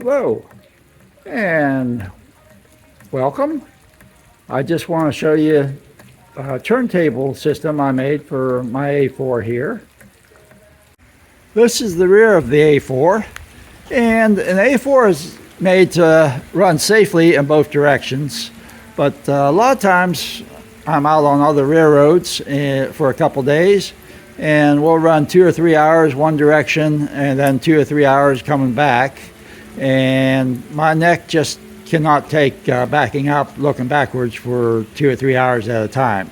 Hello and welcome. I just want to show you a turntable system I made for my A4 here. This is the rear of the A4, and an A4 is made to run safely in both directions, but a lot of times I'm out on other railroads for a couple days, and we'll run 2 or 3 hours one direction and then 2 or 3 hours coming back, and my neck just cannot take backing up looking backwards for 2 or 3 hours at a time.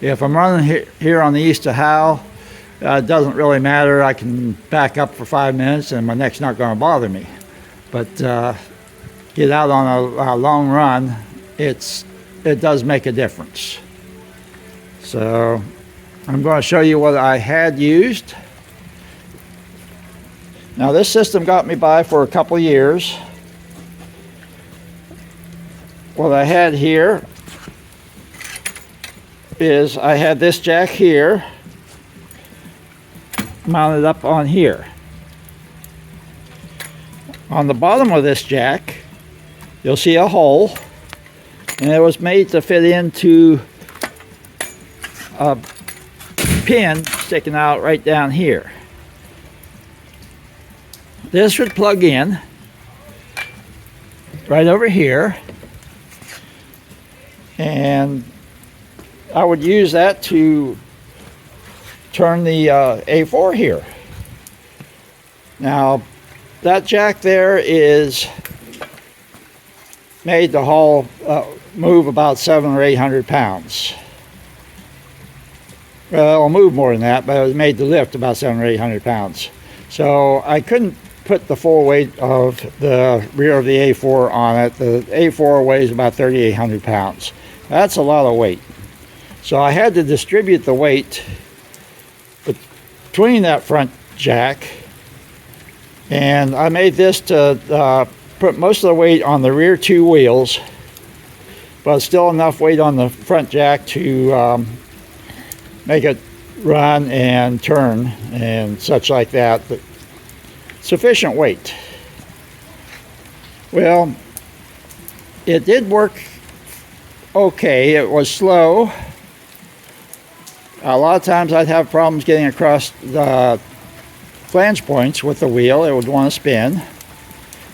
If I'm running here on the east of Howe, it doesn't really matter. I can back up for 5 minutes and my neck's not going to bother me. But get out on a long run, it does make a difference. So I'm going to show you what I had used. Now this system got me by for a couple years. What I had here is I had this jack here mounted up on here. On the bottom of this jack you'll see a hole, and it was made to fit into a pin sticking out right down here. This would plug in right over here, and I would use that to turn the A4 here. Now that jack there is made to haul move about 700 or 800 pounds. Well, it'll move more than that, but it was made to lift about 700 or 800 pounds. So I couldn't put the full weight of the rear of the A4 on it. The A4 weighs about 3,800 pounds. That's a lot of weight. So I had to distribute the weight between that front jack, and I made this to put most of the weight on the rear two wheels, but still enough weight on the front jack to make it run and turn and such like that. But sufficient weight. Well, it did work okay. It was slow. A lot of times I'd have problems getting across the flange points with the wheel. It would want to spin.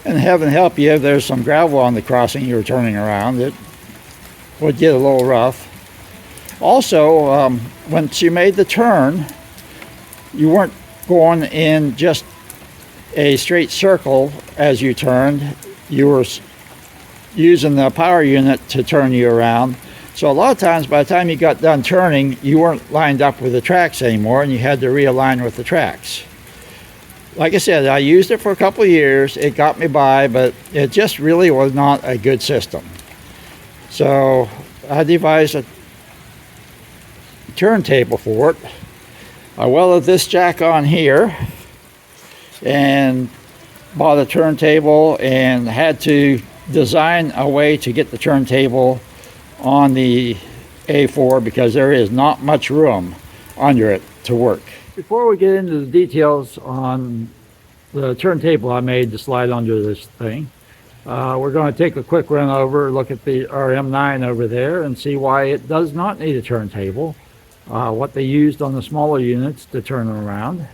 And heaven help you, if there's some gravel on the crossing you're turning around, it would get a little rough. Also, once you made the turn, you weren't going in just a straight circle as you turned. You were using the power unit to turn you around. So a lot of times by the time you got done turning, you weren't lined up with the tracks anymore, and you had to realign with the tracks. Like I said, I used it for a couple of years. It got me by, but it just really was not a good system. So I devised a turntable for it. I welded this jack on here and bought a turntable, and had to design a way to get the turntable on the A4 because there is not much room under it to work. Before we get into the details on the turntable I made to slide under this thing, we're going to take a quick run over, look at our M9 over there, and see why it does not need a turntable, what they used on the smaller units to turn them around.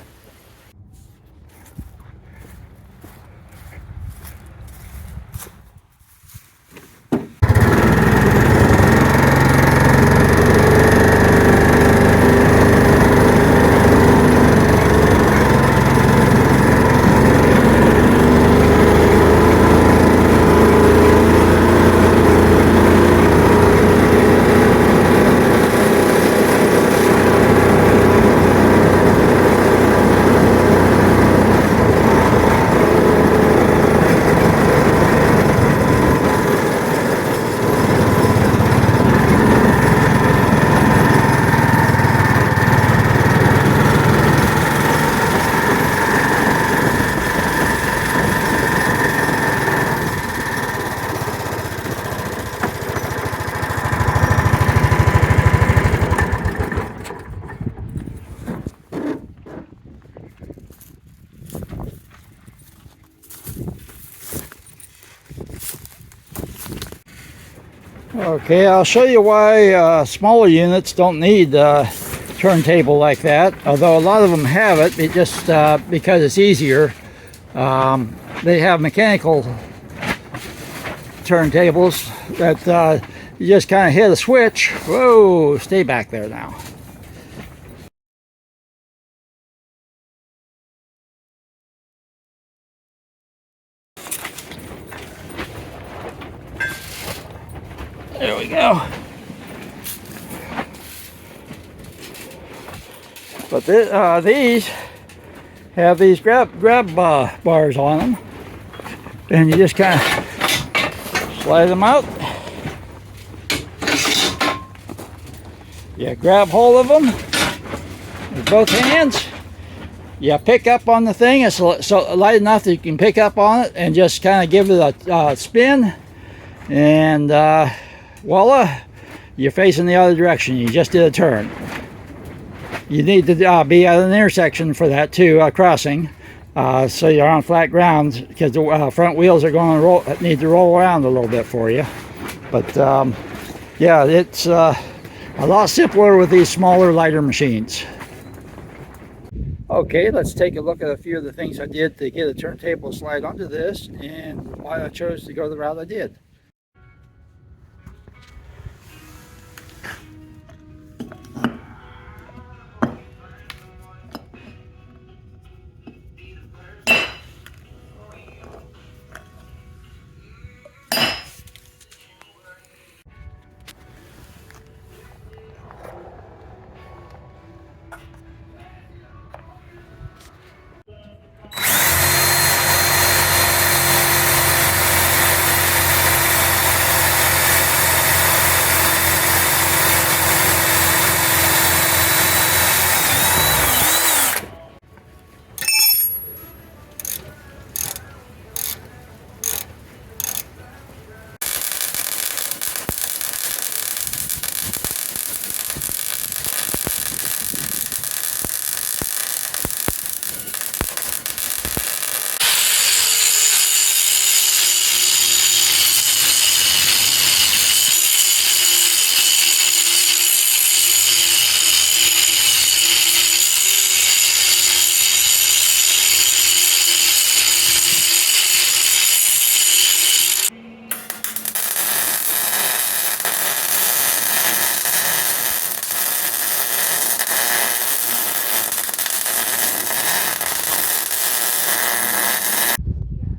Okay, I'll show you why smaller units don't need a turntable like that, although a lot of them have it. It just because it's easier. They have mechanical turntables that you just kind of hit a switch. Whoa, stay back there now. There we go. But these have these grab bars on them, and you just kind of slide them out. You grab hold of them with both hands. You pick up on the thing. It's so light enough that you can pick up on it and just kind of give it a spin, and voila, you're facing the other direction. You just did a turn. You need to be at an intersection for that too, crossing, so you're on flat ground, because the front wheels are going to need to roll around a little bit for you. But yeah, it's a lot simpler with these smaller, lighter machines. Okay, let's take a look at a few of the things I did to get a turntable slide onto this, and why I chose to go the route I did.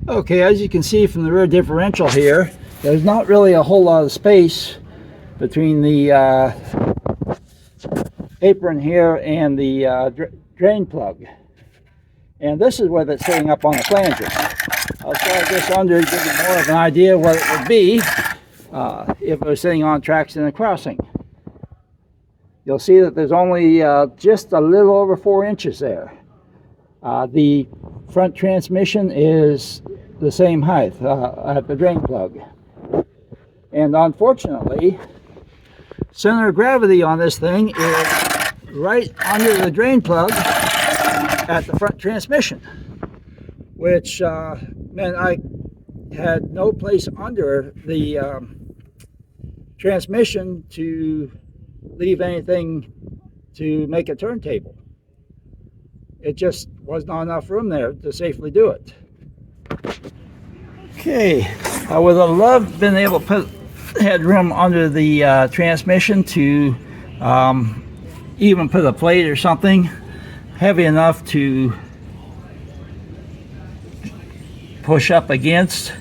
Okay, as you can see from the rear differential here, there's not really a whole lot of space between the apron here and the drain plug. And this is where it's sitting up on the flanger. I'll slide this under to give you more of an idea what it would be if it was sitting on tracks in a crossing. You'll see that there's only just a little over 4 inches there. The front transmission is the same height at the drain plug. And unfortunately, center of gravity on this thing is right under the drain plug at the front transmission, which meant I had no place under the transmission to leave anything to make a turntable. It just was not enough room there to safely do it. Okay, I would have loved been able to put headroom under the transmission to even put a plate or something heavy enough to push up against.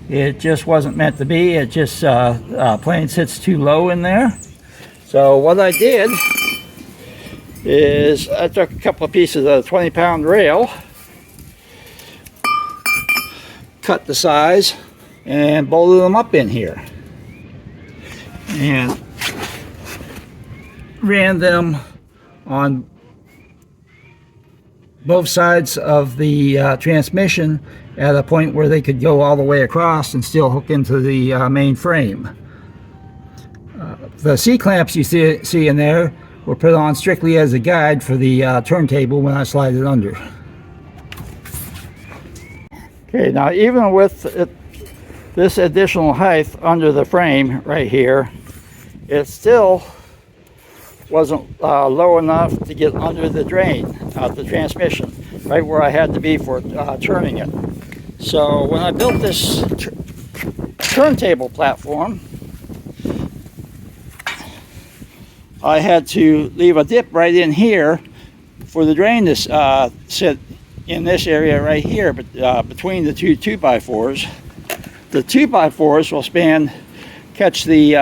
It just wasn't meant to be. It just plain sits too low in there. So what I did is I took a couple of pieces of the 20-pound rail, cut the size, and bolted them up in here, and ran them on both sides of the transmission at a point where they could go all the way across and still hook into the main frame. The C-clamps you see in there were put on strictly as a guide for the turntable when I slide it under. Okay, now even with this additional height under the frame right here, it still wasn't low enough to get under the drain of the transmission, right where I had to be for turning it. So when I built this turntable platform, I had to leave a dip right in here for the drain to sit in this area right here, but between the two 2x4s. The 2x4s will catch the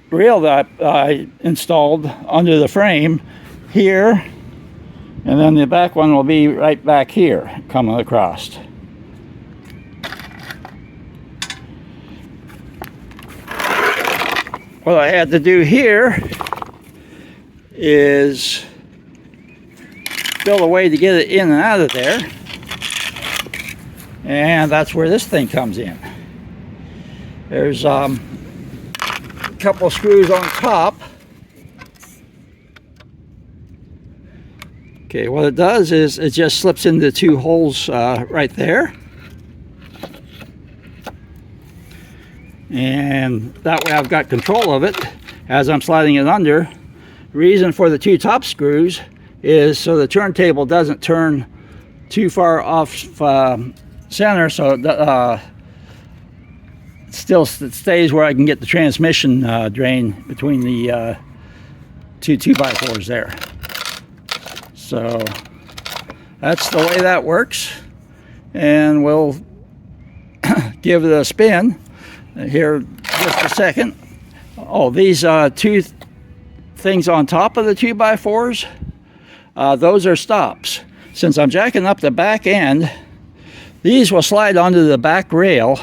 rail that I installed under the frame here, and then the back one will be right back here coming across. What I had to do here is build a way to get it in and out of there, and that's where this thing comes in. There's couple of screws on top. Okay, what it does is it just slips into two holes right there, and that way I've got control of it as I'm sliding it under. Reason for the two top screws is so the turntable doesn't turn too far off center, so it stays where I can get the transmission drain between the two 2x4s there. So that's the way that works, and we'll give it a spin here just a second. Oh, these two things on top of the 2x4s, those are stops. Since I'm jacking up the back end, these will slide onto the back rail,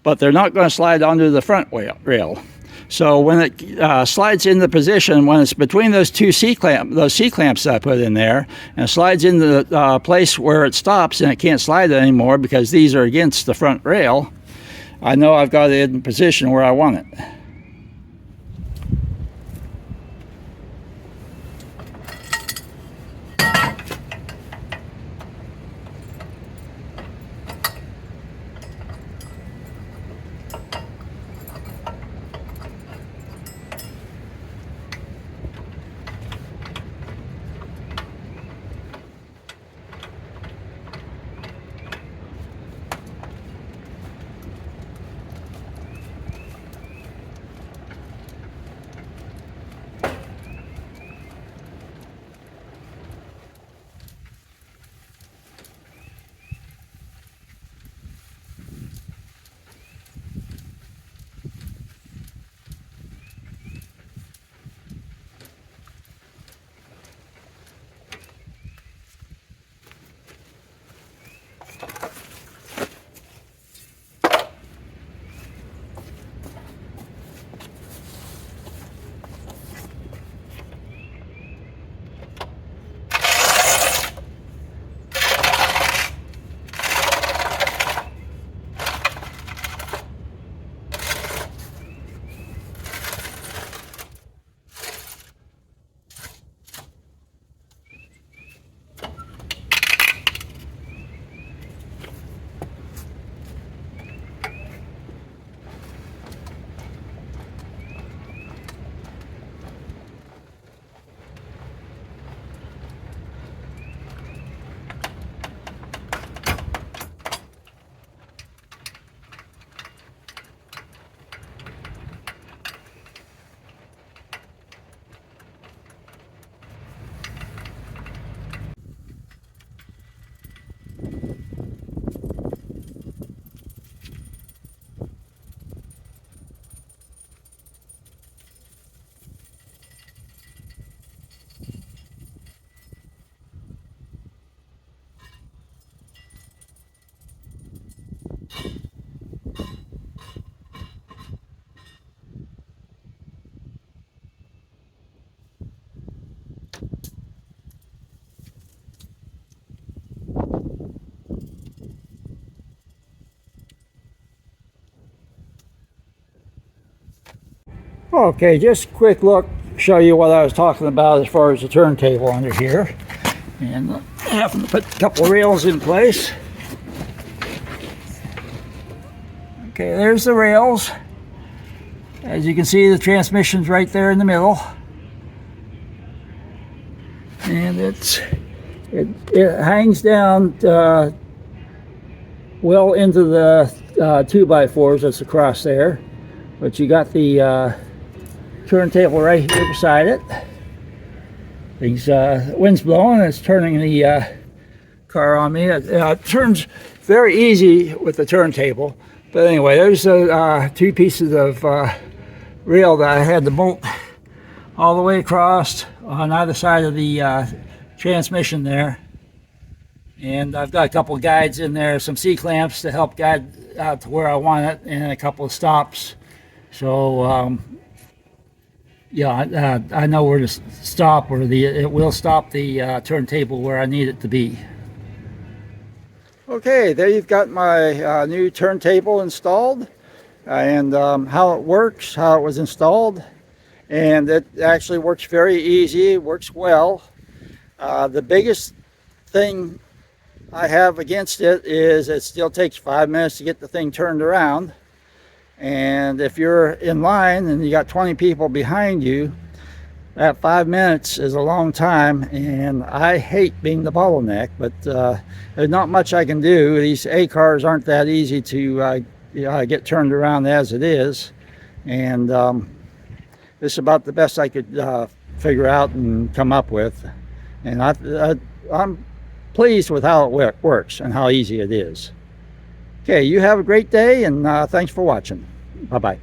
but they're not going to slide onto the front rail. So when it slides into position, when it's between those two those C-clamps that I put in there, and slides into the place where it stops and it can't slide anymore because these are against the front rail, I know I've got it in position where I want it. Okay, just a quick look, show you what I was talking about as far as the turntable under here. And having to put a couple of rails in place. Okay, there's the rails. As you can see, the transmission's right there in the middle. And it hangs down well into the 2x4s that's across there. But you got the turntable right here beside it. These wind's blowing, it's turning the car on me. It turns very easy with the turntable. But anyway, there's two pieces of rail that I had to bolt all the way across on either side of the transmission there. And I've got a couple of guides in there, some C-clamps to help guide out to where I want it, and a couple of stops. So yeah, I know where to stop, or it will stop the turntable where I need it to be. Okay, there you've got my new turntable installed, and how it works, how it was installed. And it actually works very easy, it works well. The biggest thing I have against it is it still takes 5 minutes to get the thing turned around. And if you're in line and you got 20 people behind you, that 5 minutes is a long time, and I hate being the bottleneck, but there's not much I can do. These A cars aren't that easy to get turned around as it is, and this is about the best I could figure out and come up with. And I'm pleased with how it works and how easy it is. Okay, you have a great day, and thanks for watching. Bye-bye.